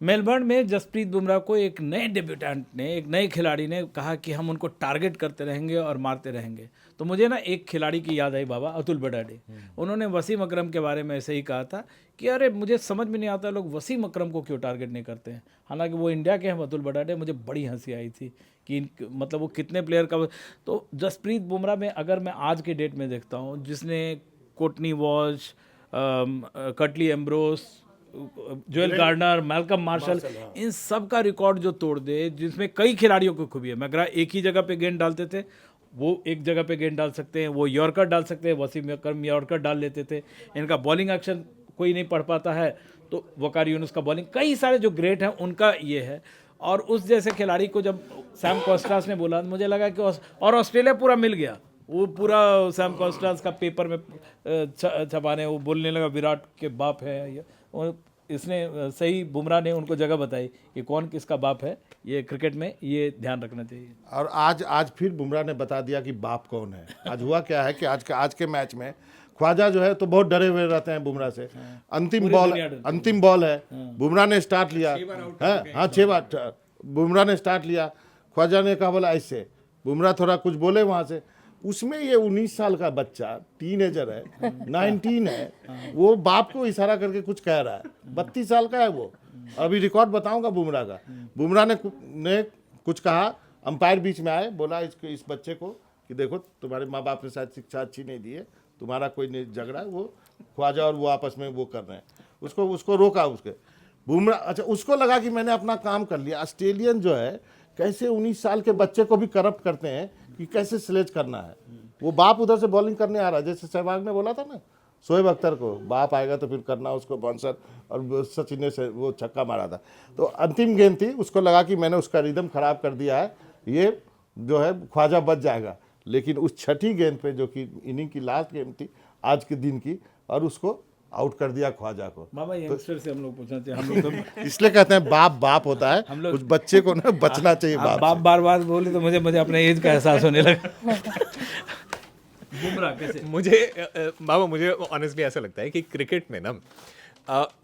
Melbourne में जसप्रीत बुमराह को एक नए डेब्यूटेंट ने, एक नए खिलाड़ी ने कहा कि हम उनको टारगेट करते रहेंगे और मारते रहेंगे। तो मुझे ना एक खिलाड़ी की याद आई बाबा, अतुल बड़ाडे। उन्होंने वसीम अकरम के बारे में ऐसे ही कहा था कि अरे मुझे समझ में नहीं आता लोग वसीम अकरम को क्यों टारगेट नहीं करते हैं। हालांकि वो इंडिया के हैं अतुल बड़ाडे। मुझे बड़ी हंसी आई थी कि मतलब वो कितने प्लेयर का। तो जसप्रीत बुमराह में अगर मैं आज के डेट में देखता हूँ, जिसने Courtney Walsh, Curtly Ambrose, Joel Garner, Malcolm Marshall, इन सब का रिकॉर्ड जो तोड़ दे, जिसमें कई खिलाड़ियों को खूबी है। मैकग्रा एक ही जगह पे गेंद डालते थे, वो एक जगह पे गेंद डाल सकते हैं, वो यॉर्कर डाल सकते हैं, वसीम अकरम यॉर्कर डाल लेते थे। इनका बॉलिंग एक्शन कोई नहीं पढ़ पाता है, तो वकार यूनुस का बॉलिंग, कई सारे जो ग्रेट हैं उनका ये है। और उस जैसे खिलाड़ी को जब सैम कॉस्टास ने बोला, मुझे लगा कि और ऑस्ट्रेलिया पूरा मिल गया। वो पूरा सैम कॉस्टास का पेपर में छपाने, वो बोलने लगा विराट के बाप है ये। इसने सही, बुमराह ने उनको जगह बताई कि कौन किसका बाप है। ये क्रिकेट में ये ध्यान रखना चाहिए। और आज फिर बुमराह ने बता दिया कि बाप कौन है। आज हुआ क्या है कि आज के मैच में ख्वाजा जो है तो बहुत डरे हुए रहते हैं बुमराह से। अंतिम बॉल है, बुमराह ने स्टार्ट लिया है, हाँ 6 बार बुमराह ने स्टार्ट लिया। ख्वाजा ने कहा बोला ऐसे, बुमराह थोड़ा कुछ बोले वहाँ से। उसमें ये 19 साल का बच्चा, टीनेजर है, 19 है, वो बाप को इशारा करके कुछ कह रहा है। 32 साल का है वो। अभी रिकॉर्ड बताऊंगा बुमराह का। बुमराह ने कुछ कहा, अंपायर बीच में आए, बोला इस बच्चे को कि देखो तुम्हारे माँ बाप ने शायद शिक्षा अच्छी नहीं दी है, तुम्हारा कोई नहीं झगड़ा है। वो ख्वाजा और वो आपस में वो कर रहे हैं, उसको रोका। उसके बुमराह, अच्छा उसको लगा कि मैंने अपना काम कर लिया। ऑस्ट्रेलियन जो है कैसे 19 साल के बच्चे को भी करप्ट करते हैं कि कैसे स्लेज करना है। वो बाप उधर से बॉलिंग करने आ रहा है, जैसे सहवाग ने बोला था ना शोएब अख्तर को, बाप आएगा तो फिर करना उसको बाउंसर, और सचिन ने से वो छक्का मारा था। तो अंतिम गेंद थी, उसको लगा कि मैंने उसका रिदम खराब कर दिया है, ये जो है ख्वाजा बच जाएगा। लेकिन उस छठी गेंद पे, जो कि इनिंग की लास्ट गेंद थी आज के दिन की, और उसको आउट कर दिया ख्वाजा को। बाबा यंगस्टर से हम लोग पूछना चाहिए, हम लोग तो इसलिए कहते हैं बाप होता है, उस बच्चे को ना बचना चाहिए। बाप बार बार बोले तो मुझे अपने एज का एहसास होने लगा। बुमराह कैसे? मुझे ऑनेस्टली ऐसा लगता है कि क्रिकेट में ना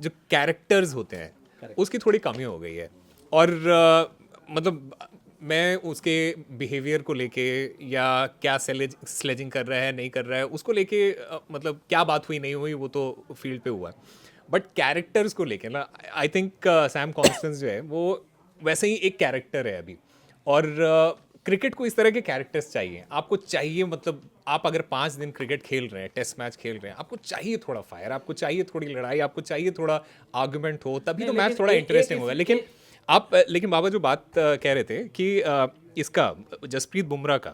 जो कैरेक्टर्स होते हैं उसकी थोड़ी कमी हो गई है। और मतलब मैं उसके बिहेवियर को लेके, या क्या स्लेजिंग कर रहा है नहीं कर रहा है उसको लेके, मतलब क्या बात हुई नहीं हुई वो तो फील्ड पे हुआ है, बट कैरेक्टर्स को लेके ना आई थिंक सैम कॉन्स्टेंस जो है वो वैसे ही एक कैरेक्टर है अभी। और क्रिकेट को इस तरह के कैरेक्टर्स चाहिए। आपको चाहिए, मतलब आप अगर 5 दिन क्रिकेट खेल रहे हैं, टेस्ट मैच खेल रहे हैं, आपको चाहिए थोड़ा फायर, आपको चाहिए थोड़ी लड़ाई, आपको चाहिए थोड़ा आर्गुमेंट हो, तभी तो मैच थोड़ा इंटरेस्टिंग होगा। लेकिन बाबा जो बात कह रहे थे कि इसका जसप्रीत बुमराह का,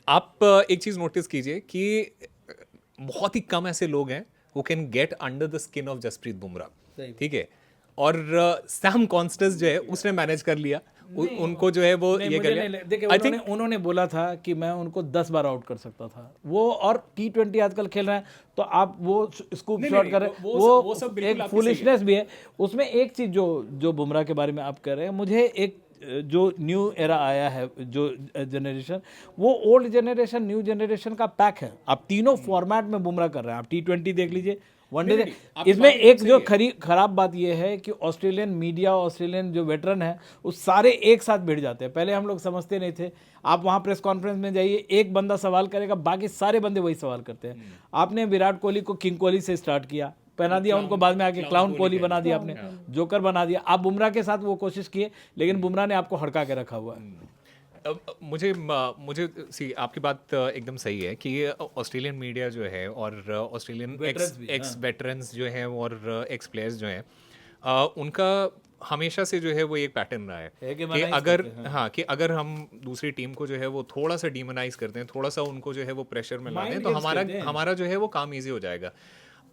आप एक चीज़ नोटिस कीजिए कि बहुत ही कम ऐसे लोग हैं who can get under the skin of Jasprit Bumrah, ठीक है। और सैम कॉन्स्टेंस जो है उसने मैनेज कर लिया उनको, जो है वो ये कर लिया। देखिए उन्होंने बोला था कि मैं उनको 10 बार आउट कर सकता था वो, और T20 आजकल खेल रहे हैं तो आप वो स्कूप शॉट कर रहे हैं, वो सब एक फुलिशनेस भी है उसमें। एक चीज जो बुमराह के बारे में आप कह रहे हैं, मुझे एक जो न्यू एरा आया है, जो जनरेशन, वो ओल्ड जनरेशन न्यू जनरेशन का पैक है। आप तीनों फॉर्मेट में बुमराह कर रहे हैं। आप T20 देख लीजिए, वनडे। इसमें एक जो खराब बात यह है कि ऑस्ट्रेलियन मीडिया, ऑस्ट्रेलियन जो वेटरन है, उस सारे एक साथ भिड़ जाते हैं। पहले हम लोग समझते नहीं थे। आप वहाँ प्रेस कॉन्फ्रेंस में जाइए, एक बंदा सवाल करेगा, बाकी सारे बंदे वही सवाल करते हैं। आपने विराट कोहली को किंग कोहली से स्टार्ट किया, पहना दिया उनको, बाद में आके क्लाउन कोहली बना दिया, आपने जोकर बना दिया। आप बुमराह के साथ वो कोशिश किए, लेकिन बुमराह ने आपको हड़का के रखा हुआ है। मुझे सी आपकी बात एकदम सही है कि ऑस्ट्रेलियन मीडिया जो है, और ऑस्ट्रेलियन एक्स वेटरन्स जो हैं, और एक्स प्लेयर्स जो हैं, उनका हमेशा से जो है वो एक पैटर्न रहा है कि अगर हम दूसरी टीम को जो है वो थोड़ा सा डीमोनाइज करते हैं, थोड़ा सा उनको जो है वो प्रेशर में लाते हैं, तो हमारा जो है वो काम ईजी हो जाएगा।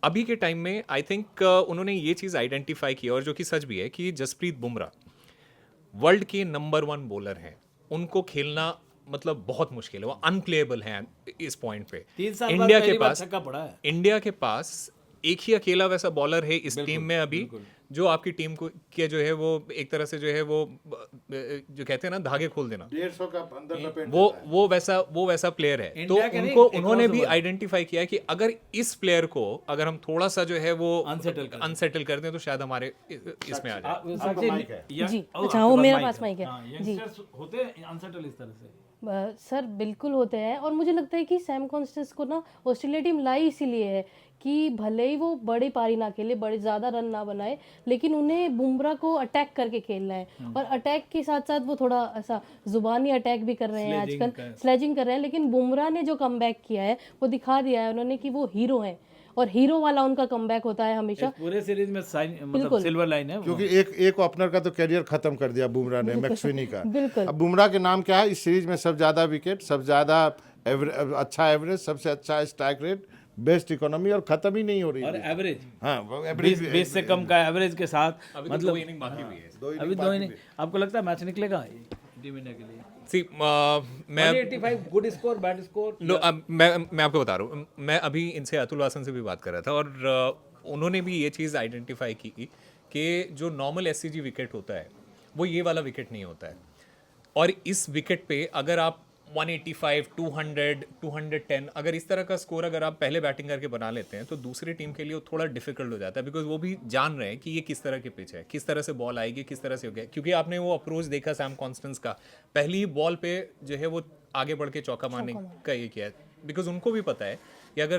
अभी के टाइम में आई थिंक उन्होंने ये चीज़ आइडेंटिफाई की, और जो कि सच भी है, कि जसप्रीत बुमराह वर्ल्ड के नंबर 1 बॉलर हैं। उनको खेलना मतलब बहुत मुश्किल है, वो अनप्लेएबल हैं इस पॉइंट पे। इंडिया के पास एक ही अकेला वैसा बॉलर है इस टीम में अभी, जो आपकी टीम को के जो है वो एक तरह से जो है वो जो कहते हैं ना धागे खोल देना, 150 का अंदर लपेट वो वैसा प्लेयर है। तो इंडिया के नहीं, उनको across उन्होंने the भी world। आइडेंटिफाई किया कि अगर इस प्लेयर को अगर हम थोड़ा सा जो है वो अनसेटल कर दें तो शायद हमारे इसमें आ जाए। जी, अच्छा, वो मेरे पास माइक है। जी। होते हैं अनसेटल इस तरह से। सर बिल्कुल होते हैं, और मुझे लगता है कि सैम कॉन्स्टेंस को ना ऑस्ट्रेलिया टीम लाई इसीलिए है कि भले ही वो बड़ी पारी ना खेले, बड़े ज़्यादा रन ना बनाए, लेकिन उन्हें बुमराह को अटैक करके खेलना है। और अटैक के साथ साथ वो थोड़ा ऐसा जुबानी अटैक भी कर रहे हैं आजकल, स्लेजिंग कर रहे हैं। लेकिन बुमराह ने जो कमबैक किया है वो दिखा दिया है उन्होंने कि वो हीरो हैं, और हीरो वाला उनका कमबैक होता है हमेशा। पूरे सीरीज में मतलब सिल्वर लाइन है, क्योंकि एक ओपनर का तो करियर खत्म कर दिया बुमराह ने, मैक्सवेनी का। बिल्कुल। अब बुमराह के नाम क्या है इस सीरीज में? सब ज्यादा विकेट, सब ज्यादा अच्छा एवरेज, सबसे अच्छा स्ट्राइक रेट, बेस्ट इकोनॉमी, और खत्म ही नहीं हो रही और है। एवरेज हाँ, एवरेज 20 से कम का एवरेज के साथ, मतलब 2 इनिंग बाकी भी है। अभी 2 इनिंग। आपको लगता है मैच निकलेगा टीम इंडिया के लिए? सी मैं 185 good score, bad score? No, मैं आपको बता रहा हूँ, मैं अभी इनसे अतुल वासन से भी बात कर रहा था, और उन्होंने भी ये चीज़ आइडेंटिफाई की कि जो नॉर्मल एससीजी विकेट होता है वो ये वाला विकेट नहीं होता है। और इस विकेट पे अगर आप 185, 200, 210 अगर इस तरह का स्कोर अगर आप पहले बैटिंग करके बना लेते हैं तो दूसरी टीम के लिए वो थोड़ा डिफिकल्ट हो जाता है, बिकॉज वो भी जान रहे हैं कि ये किस तरह के पिच है, किस तरह से बॉल आएगी, किस तरह से हो गया। क्योंकि आपने वो अप्रोच देखा सैम कॉन्स्टेंस का, पहली बॉल पे जो है वो आगे बढ़ के चौका मारने का ये किया है, बिकॉज उनको भी पता है कि अगर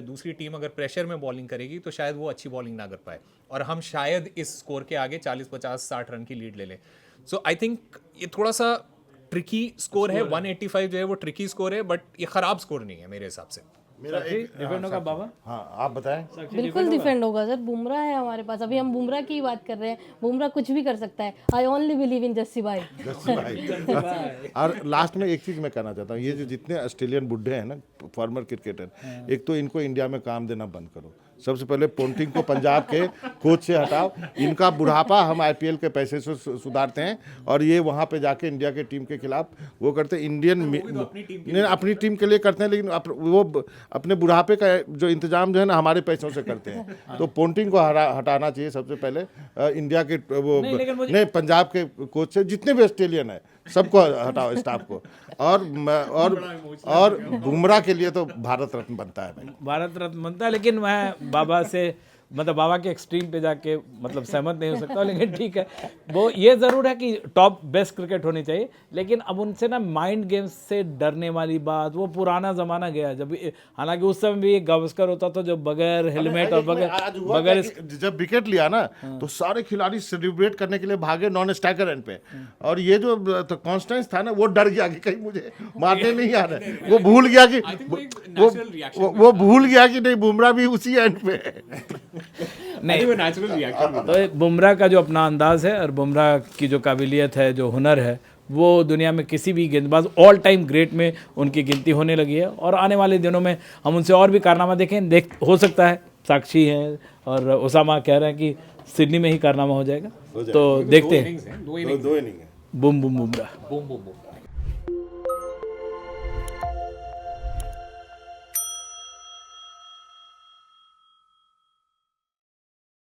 दूसरी टीम अगर प्रेशर में बॉलिंग करेगी तो शायद वो अच्छी बॉलिंग ना कर पाए, और हम शायद इस स्कोर के आगे 40, 50, 60 रन की लीड ले लें। सो आई थिंक ये थोड़ा सा ट्रिकी स्कोर है। 185 जो है वो ट्रिकी स्कोर है, बट ये खराब स्कोर नहीं है मेरे हिसाब से। मेरा एक डिफेंड होगा बाबा? हाँ, आप बताएं। बिल्कुल डिफेंड होगा सर, बुमराह है हमारे पास। अभी हम बुमराह की बात कर रहे हैं, बुमराह कुछ भी कर सकता है। I only believe in Jassi भाई। और लास्ट में एक चीज मैं कहना चाहता हूँ, ये जो जितने ऑस्ट्रेलियन बुढ़े हैं ना, फॉर्मर क्रिकेटर, एक तो इनको इंडिया में काम देना बंद करो। सबसे पहले पोंटिंग को पंजाब के कोच से हटाओ। इनका बुढ़ापा हम आईपीएल के पैसे से सुधारते हैं, और ये वहाँ पे जाके इंडिया के टीम के खिलाफ वो करते हैं। अपनी टीम के लिए करते हैं, लेकिन वो अपने बुढ़ापे का जो इंतजाम जो है ना हमारे पैसों से करते हैं। तो पोंटिंग को हटाना चाहिए सबसे पहले इंडिया के वो नहीं पंजाब के कोच से, जितने भी ऑस्ट्रेलियन है सबको हटाओ, स्टाफ को। और बुमराह के लिए तो भारत रत्न बनता है भाई, भारत रत्न बनता है। लेकिन मैं बाबा से मतलब बाबा के एक्सट्रीम पे जाके मतलब सहमत नहीं हो सकता, लेकिन ठीक है, वो ये ज़रूर है कि टॉप बेस्ट क्रिकेट होनी चाहिए। लेकिन अब उनसे ना माइंड गेम्स से डरने वाली बात, वो पुराना ज़माना गया जब, हालांकि उस समय भी एक गावस्कर होता था जो बगैर हेलमेट और बगैर जब विकेट लिया ना तो सारे खिलाड़ी सेलिब्रेट करने के लिए भागे नॉन स्ट्राइकर एंड पे, और ये जो कॉन्स्टेंस था ना वो डर गया कि कहीं मुझे मारने नहीं आ रहे। वो भूल गया कि वो भूल गया कि नहीं बुमराह भी उसी एंड पे है। नहीं, वो नेचुरल रिएक्शन। तो बुमराह का जो अपना अंदाज है और बुमराह की जो काबिलियत है, जो हुनर है, वो दुनिया में किसी भी गेंदबाज ऑल टाइम ग्रेट में उनकी गिनती होने लगी है। और आने वाले दिनों में हम उनसे और भी कारनामा देखें। हो सकता है साक्षी हैं और ओसामा कह रहे हैं कि सिडनी में ही कारनामा हो जाएगा, तो देखते हैं। 2 इनिंग है। Boom boom Bumrah. Boom boom boom.